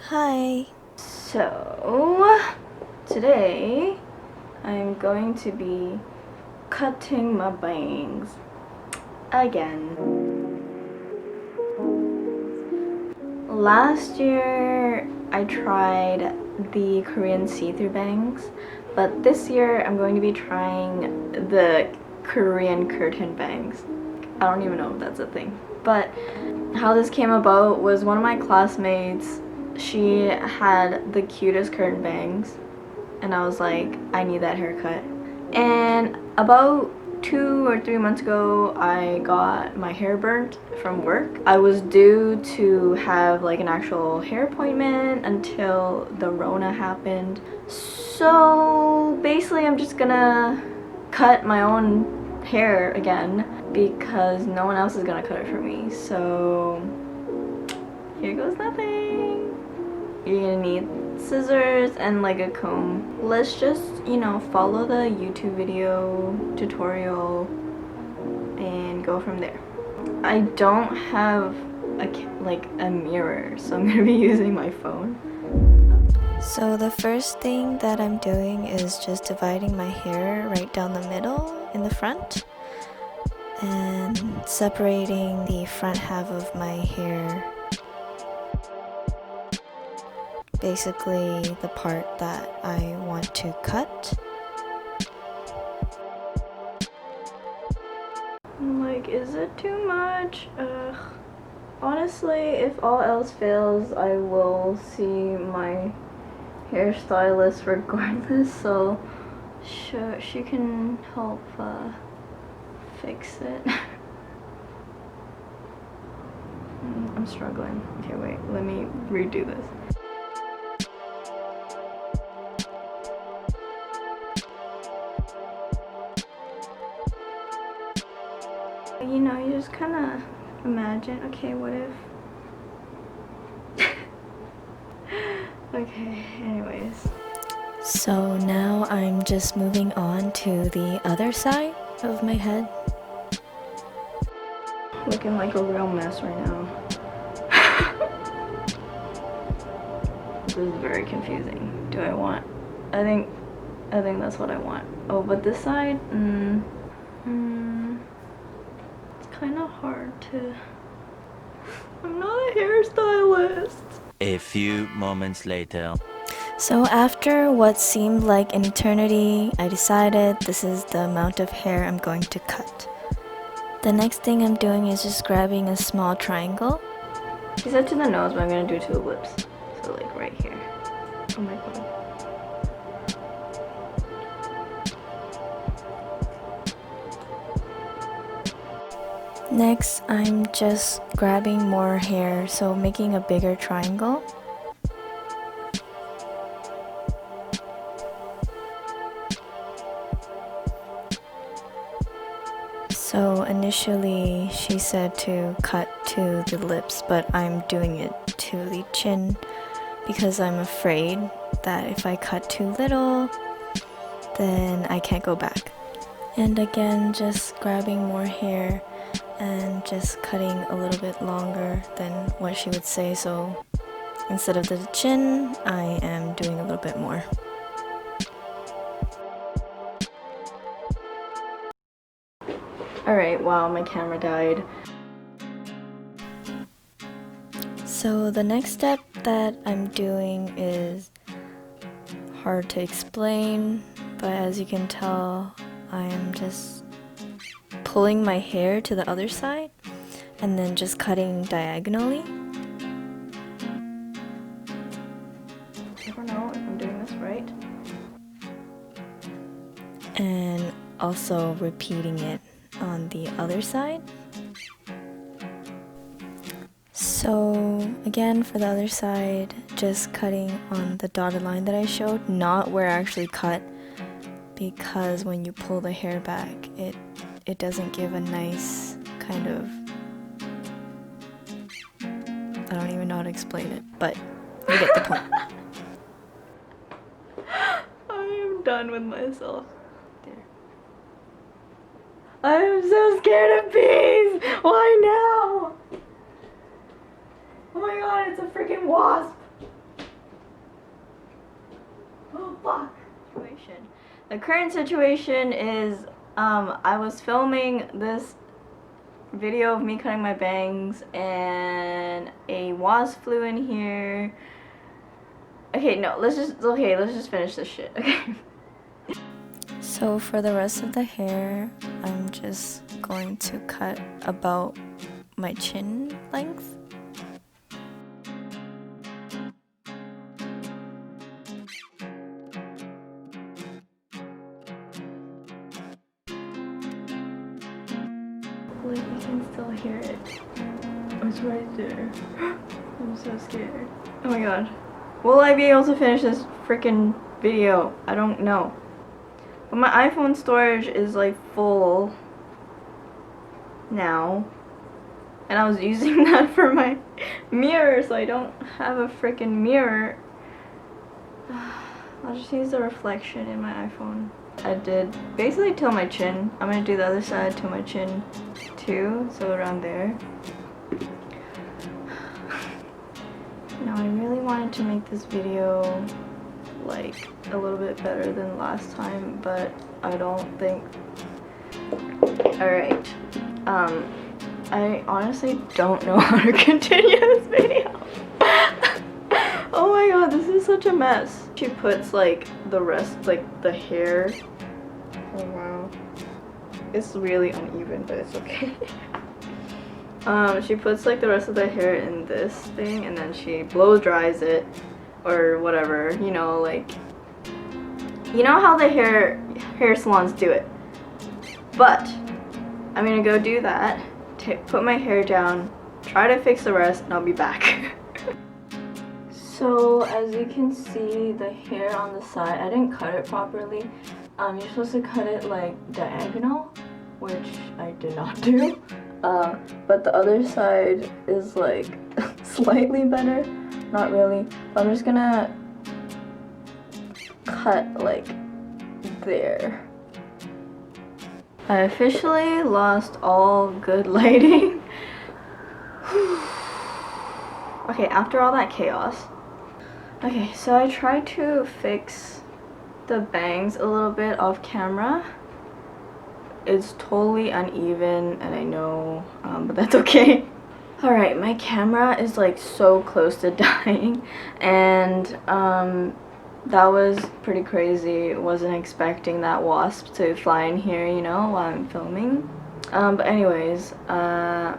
Hi. So, today I'm going to be cutting my bangs again. Last year I tried the Korean see-through bangs, but this year I'm going to be trying the Korean curtain bangs. I don't even know if that's a thing. But how this came about was one of my classmates, she had the cutest curtain bangs, and I was like, I need that haircut. And about 2 or 3 months ago, I got my hair burnt from work. I was due to have like an actual hair appointment until the Rona happened. So basically I'm just gonna cut my own hair again because no one else is gonna cut it for me. So here goes nothing. You're gonna need scissors and like a comb. Let's just, follow the YouTube video tutorial and go from there. I don't have a mirror, so I'm gonna be using my phone. So the first thing that I'm doing is just dividing my hair right down the middle in the front and separating the front half of my hair, basically the part that I want to cut. I'm like, is it too much? Ugh. Honestly, if all else fails, I will see my hairstylist regardless, so she can help fix it. I'm struggling. Okay, wait, let me redo this. You just kind of imagine, okay, what if... Okay, anyways. So now I'm just moving on to the other side of my head. Looking like a real mess right now. This is very confusing. Do I want... I think that's what I want. Oh, but this side, it's kind of hard to... I'm not a hairstylist. A few moments later. So after what seemed like an eternity, I decided this is the amount of hair I'm going to cut. The next thing I'm doing is just grabbing a small triangle. She said to the nose, but I'm gonna do it to the lips. So like right here. Oh my god. Next, I'm just grabbing more hair, so making a bigger triangle. So initially she said to cut to the lips, but I'm doing it to the chin because I'm afraid that if I cut too little, then I can't go back. And again, just grabbing more hair and just cutting a little bit longer than what she would say. So instead of the chin, I am doing a little bit more. Alright, wow, my camera died. So the next step that I'm doing is hard to explain, but as you can tell, I'm just pulling my hair to the other side and then just cutting diagonally. I don't know if I'm doing this right. And also repeating it on the other side. So again, for the other side, just cutting on the dotted line that I showed, not where I actually cut, because when you pull the hair back, it doesn't give a nice kind of... I don't even know how to explain it, but you get the point. I am done with myself. There. I am so scared of bees! Why now? Oh my god, it's a freaking wasp! The current situation is I was filming this video of me cutting my bangs and a wasp flew in here. Okay, no, let's just finish this shit, okay? So for the rest of the hair, I'm just going to cut about my chin length. Like, you can still hear it. It's right there. I'm so scared. Oh my god. Will I be able to finish this freaking video? I don't know. But my iPhone storage is like full now. And I was using that for my mirror, so I don't have a freaking mirror. I'll just use the reflection in my iPhone. I did basically till my chin. I'm gonna do the other side to my chin too, so around there. Now I really wanted to make this video like a little bit better than last time, but I don't think. Alright. I honestly don't know how to continue this video. Oh my god, this is such a mess. She puts like the rest, like the hair. Oh wow. It's really uneven, but it's okay. She puts like the rest of the hair in this thing and then she blow dries it or whatever, you know, like, you know how the hair salons do it. But I'm gonna go do that, put my hair down, try to fix the rest, and I'll be back. So as you can see, the hair on the side, I didn't cut it properly. You're supposed to cut it like diagonal, which I did not do. But the other side is like slightly better, not really. I'm just gonna cut like there. I officially lost all good lighting. Okay, after all that chaos. Okay, so I tried to fix the bangs a little bit off camera. It's totally uneven, and I know, but that's okay. Alright, my camera is like so close to dying, and that was pretty crazy. Wasn't expecting that wasp to fly in here, you know, while I'm filming. But anyways, I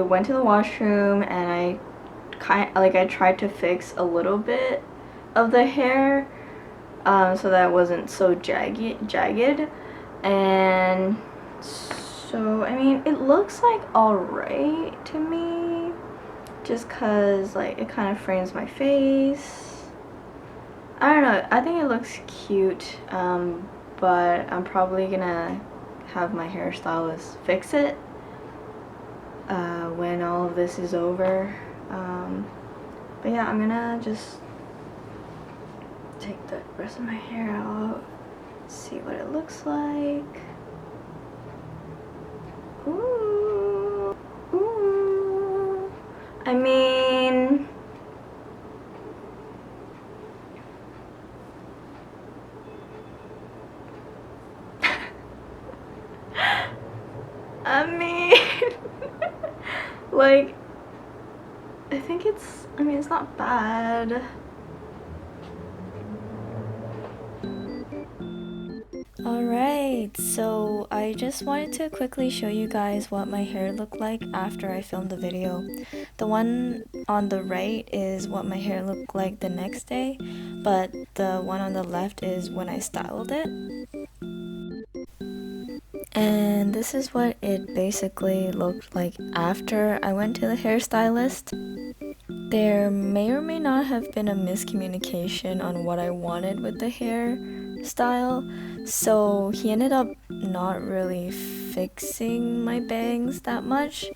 went to the washroom and I tried to fix a little bit of the hair so that it wasn't so jagged. And so, I mean, it looks like alright to me, just cause like it kind of frames my face. I don't know, I think it looks cute, but I'm probably gonna have my hairstylist fix it when all of this is over. But yeah, I'm gonna just take the rest of my hair out, see what it looks like. Ooh, ooh. I mean, like, I think it's not bad. Alright, so I just wanted to quickly show you guys what my hair looked like after I filmed the video. The one on the right is what my hair looked like the next day, but the one on the left is when I styled it. And this is what it basically looked like after I went to the hairstylist. There may or may not have been a miscommunication on what I wanted with the hairstyle, so he ended up not really fixing my bangs that much.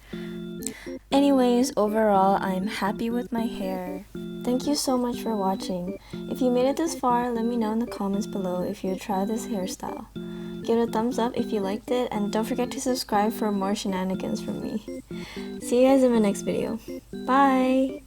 Anyways, overall, I'm happy with my hair. Thank you so much for watching. If you made it this far, let me know in the comments below if you would try this hairstyle. Give it a thumbs up if you liked it, and don't forget to subscribe for more shenanigans from me. See you guys in my next video. Bye!